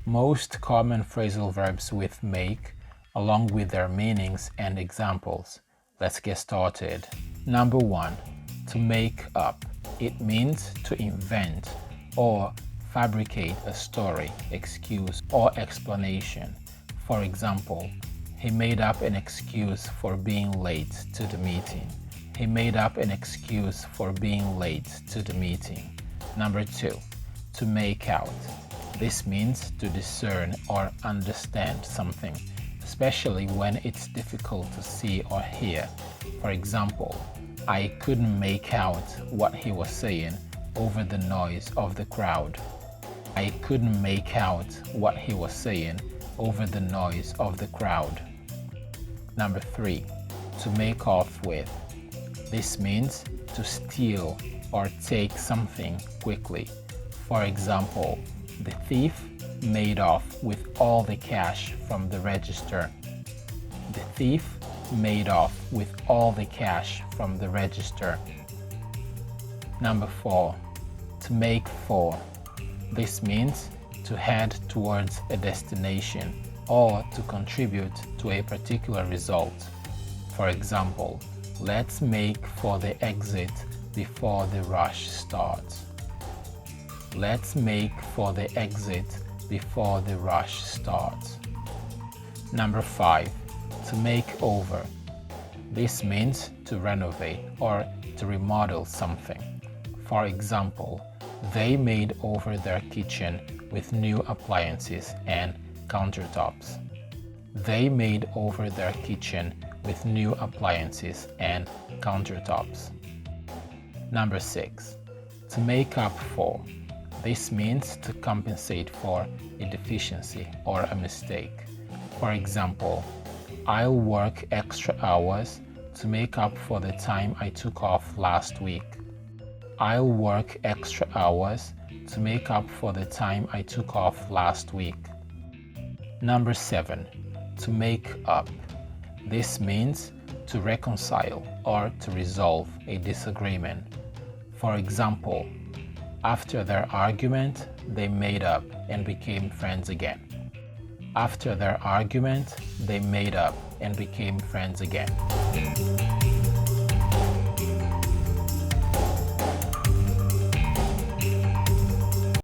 Most common phrasal verbs with make, along with their meanings and examples. Let's get started. Number 1. To make up. It means to invent or fabricate a story, excuse, or explanation. For example, he made up an excuse for being late to the meeting. He made up an excuse for being late to the meeting. Number 2. To make out. This means to discern or understand something, especially when it's difficult to see or hear. For example, I couldn't make out what he was saying over the noise of the crowd. I couldn't make out what he was saying over the noise of the crowd. Number 3. To make off with. This means to steal or take something quickly. For example, the thief made off with all the cash from the register. The thief made off with all the cash from the register. Number 4. To make for. This means to head towards a destination or to contribute to a particular result. For example, let's make for the exit before the rush starts. Let's make for the exit before the rush starts. Number 5. To make over. This means to renovate or to remodel something. For example, they made over their kitchen with new appliances and countertops. They made over their kitchen with new appliances and countertops. Number 6. To make up for. This means to compensate for a deficiency or a mistake. For example, I'll work extra hours to make up for the time I took off last week. I'll work extra hours to make up for the time I took off last week. Number 7. To make up. This means to reconcile or to resolve a disagreement. For example, after their argument, they made up and became friends again. After their argument, they made up and became friends again.